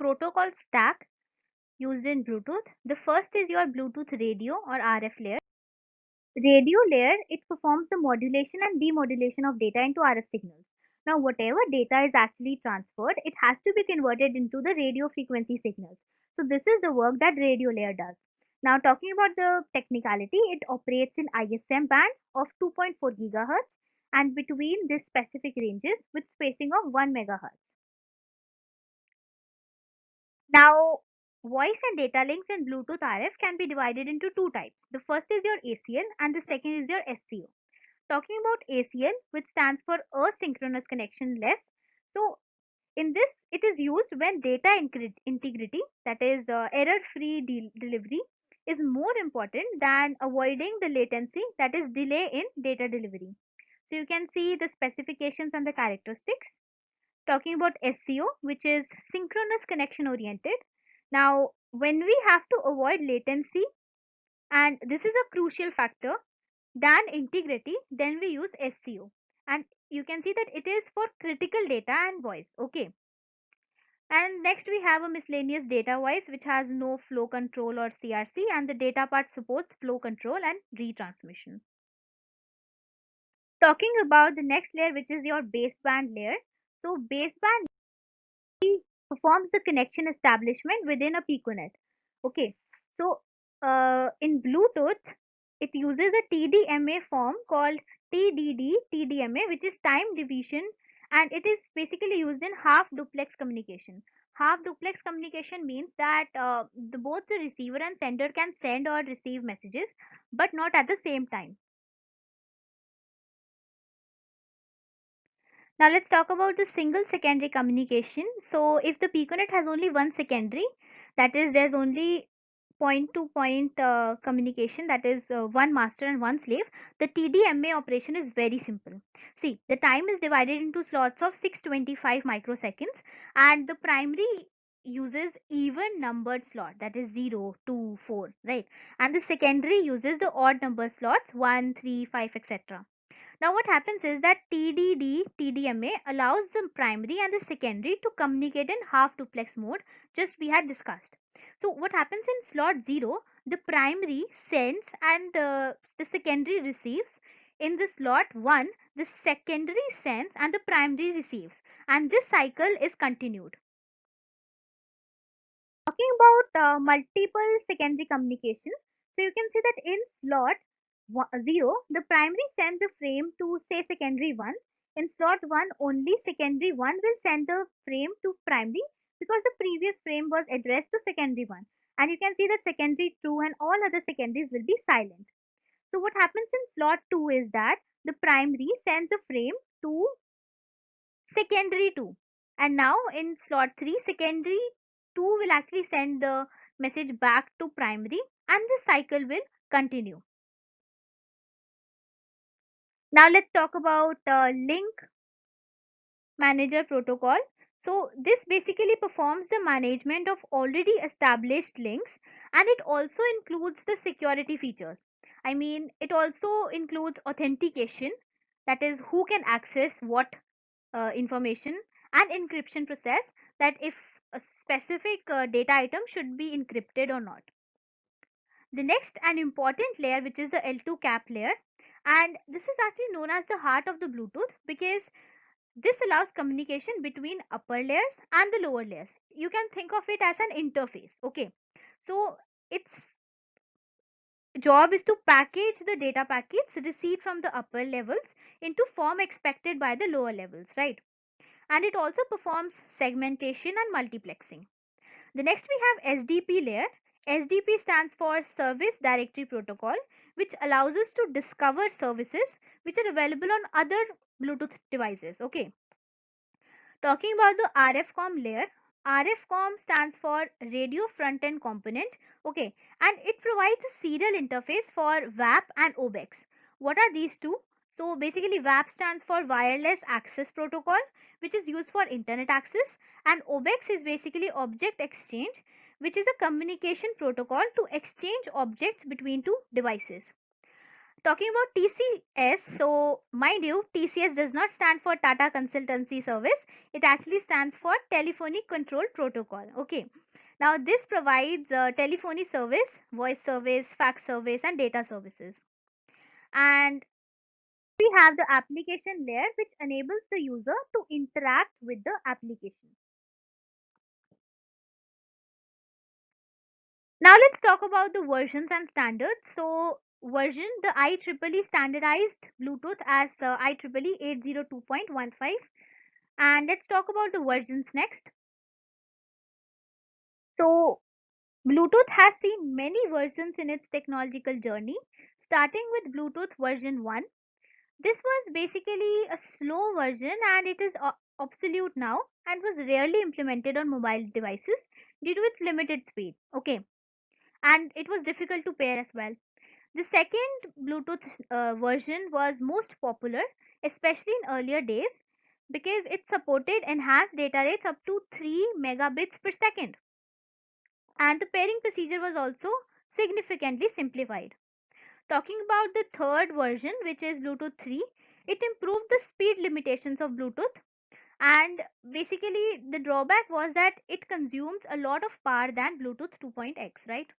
protocol stack used in Bluetooth. The first is your Bluetooth radio or RF layer. Radio layer, it performs the modulation and demodulation of data into RF signals. Now, whatever data is actually transferred, it has to be converted into the radio frequency signals. So, this is the work that radio layer does. Now, talking about the technicality, it operates in ISM band of 2.4 gigahertz and between these specific ranges with spacing of 1 megahertz. Now, voice and data links in Bluetooth RF can be divided into two types. The first is your ACL and the second is your SCO. Talking about ACL, which stands for asynchronous connection less. So, in this, it is used when data integrity, that is error-free delivery, is more important than avoiding the latency, that is delay in data delivery. So, you can see the specifications and the characteristics. Talking about SCO, which is synchronous connection oriented. Now, when we have to avoid latency, and this is a crucial factor than integrity, then we use SCO. And you can see that it is for critical data and voice. Okay. And next we have a miscellaneous data voice which has no flow control or CRC, and the data part supports flow control and retransmission. Talking about the next layer, which is your baseband layer. So baseband performs the connection establishment within a piconet. Okay, so in Bluetooth, it uses a TDMA form called TDD TDMA, which is time division, and it is basically used in half duplex communication. Half duplex communication means that both the receiver and sender can send or receive messages, but not at the same time. Now let's talk about the single secondary communication. So if the piconet has only one secondary, that is there's only point to point communication, that is one master and one slave, the TDMA operation is very simple. See, the time is divided into slots of 625 microseconds, and the primary uses even numbered slot, that is 0, 2, 4, right? And the secondary uses the odd number slots 1, 3, 5, etc. Now what happens is that TDD TDMA allows the primary and the secondary to communicate in half duplex mode, just we had discussed. So what happens in slot 0, the primary sends and the secondary receives. In the slot 1, the secondary sends and the primary receives, and this cycle is continued. Talking about multiple secondary communication, so you can see that in slot 0, the primary sends a frame to say secondary 1. In slot 1, only secondary 1 will send the frame to primary because the previous frame was addressed to secondary 1. And you can see that secondary 2 and all other secondaries will be silent. So what happens in slot 2 is that the primary sends a frame to secondary 2, and now in slot 3, secondary 2 will actually send the message back to primary, and the cycle will continue. Now let's talk about link manager protocol. So this basically performs the management of already established links, and it also includes the security features. I mean, it also includes authentication, that is who can access what information, and encryption process, that if a specific data item should be encrypted or not. The next and important layer, which is the L2 cap layer, and this is actually known as the heart of the Bluetooth because this allows communication between upper layers and the lower layers. You can think of it as an interface. Okay, so its job is to package the data packets received from the upper levels into form expected by the lower levels, right? And it also performs segmentation and multiplexing. The next we have SDP layer. SDP stands for Service Directory Protocol, which allows us to discover services which are available on other Bluetooth devices. Okay. Talking about the RFCOM layer, RFCOM stands for Radio Front End Component. Okay, and it provides a serial interface for WAP and OBEX. What are these two? So basically, WAP stands for Wireless Access Protocol, which is used for internet access, and OBEX is basically Object Exchange, which is a communication protocol to exchange objects between two devices. Talking about TCS, so mind you, TCS does not stand for Tata Consultancy Service. It actually stands for Telephony Control Protocol. Okay. Now, this provides telephony service, voice service, fax service, and data services. And we have the application layer, which enables the user to interact with the application. Now let's talk about the versions and standards. So version, the IEEE standardized Bluetooth as IEEE 802.15. And let's talk about the versions next. So Bluetooth has seen many versions in its technological journey, starting with Bluetooth version 1. This was basically a slow version and it is obsolete now and was rarely implemented on mobile devices due to its limited speed. Okay, and it was difficult to pair as well. The second Bluetooth version was most popular, especially in earlier days, because it supported enhanced data rates up to 3 megabits per second. And the pairing procedure was also significantly simplified. Talking about the third version, which is Bluetooth 3, it improved the speed limitations of Bluetooth. And basically, the drawback was that it consumes a lot of power than Bluetooth 2.x, right?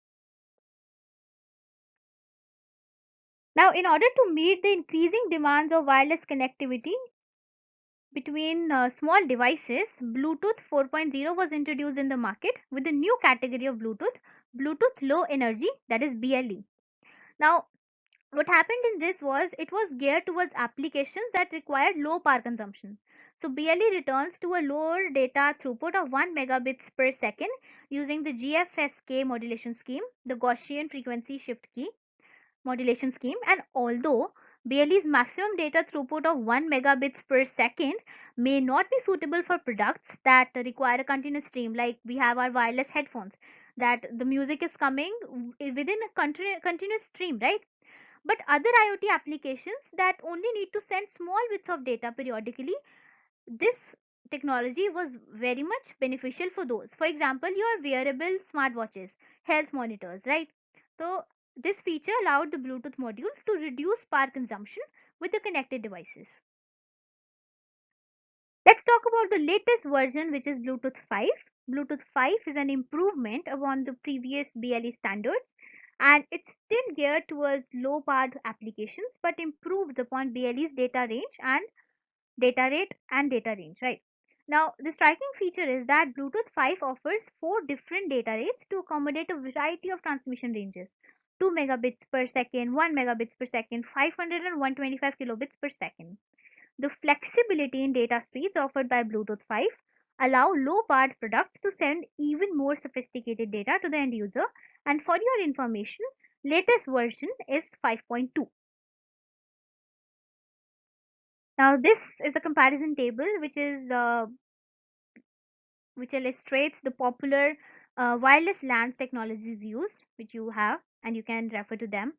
Now, in order to meet the increasing demands of wireless connectivity between small devices, Bluetooth 4.0 was introduced in the market with a new category of Bluetooth, Bluetooth Low Energy, that is BLE. Now, what happened in this was it was geared towards applications that required low power consumption. So BLE returns to a lower data throughput of 1 megabits per second using the GFSK modulation scheme, the Gaussian frequency shift key modulation scheme. And although BLE's maximum data throughput of 1 megabits per second may not be suitable for products that require a continuous stream, like we have our wireless headphones, that the music is coming within a continuous stream, right? But other IoT applications that only need to send small bits of data periodically, this technology was very much beneficial for those. For example, your wearable smartwatches, health monitors, right? So, this feature allowed the Bluetooth module to reduce power consumption with the connected devices. Let's talk about the latest version, which is Bluetooth 5. Bluetooth 5 is an improvement upon the previous BLE standards and it's still geared towards low powered applications but improves upon BLE's data range and data rate and data range, right? Now, the striking feature is that Bluetooth 5 offers four different data rates to accommodate a variety of transmission ranges: 2 megabits per second, 1 megabits per second, 500 and 125 kilobits per second. The flexibility in data speeds offered by Bluetooth 5 allow low powered products to send even more sophisticated data to the end user. And for your information, latest version is 5.2. Now this is a comparison table which illustrates the popular wireless LANs technologies used, which you have, and you can refer to them.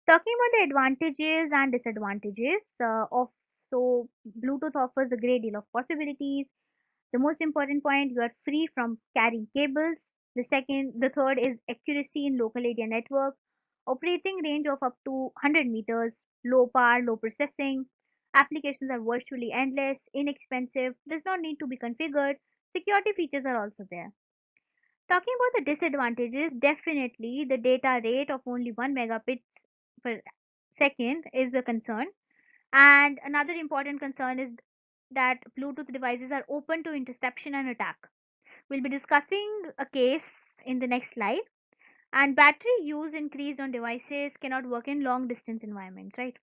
Talking about the advantages and disadvantages of so Bluetooth offers a great deal of possibilities. The most important point, you are free from carrying cables. The third is accuracy in local area network, operating range of up to 100 meters, low power, low processing. Applications are virtually endless, inexpensive, does not need to be configured. Security features are also there. Talking about the disadvantages, definitely the data rate of only 1 megabits per second is a concern. And another important concern is that Bluetooth devices are open to interception and attack. We'll be discussing a case in the next slide. And battery use increased on devices cannot work in long distance environments, right?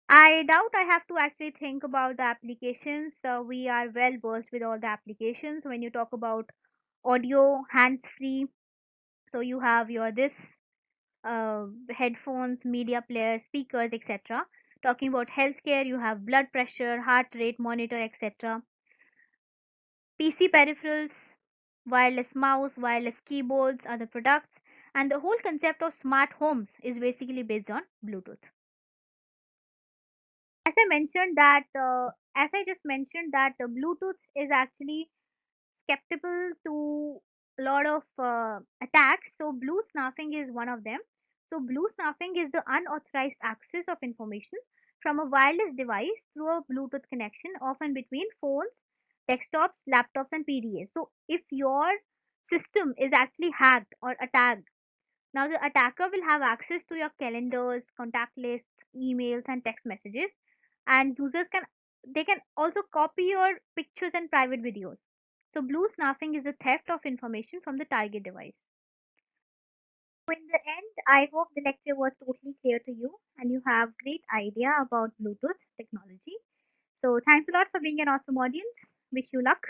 I doubt I have to actually think about the applications. We are well versed with all the applications. When you talk about audio, hands free, so you have your this headphones, media player, speakers, etc. Talking about healthcare, you have blood pressure, heart rate monitor, etc. PC peripherals, wireless mouse, wireless keyboards are the products, and the whole concept of smart homes is basically based on Bluetooth. As I just mentioned that Bluetooth is actually skeptical to a lot of attacks. So blue snuffing is one of them. So blue snuffing is the unauthorized access of information from a wireless device through a Bluetooth connection, often between phones, desktops, laptops, and PDAs. So if your system is actually hacked or attacked, now the attacker will have access to your calendars, contact lists, emails, and text messages, and users can also copy your pictures and private videos. So blue snuffing is the theft of information from the target device. So in the end, I hope the lecture was totally clear to you and you have great idea about Bluetooth technology. So thanks a lot for being an awesome audience. Wish you luck.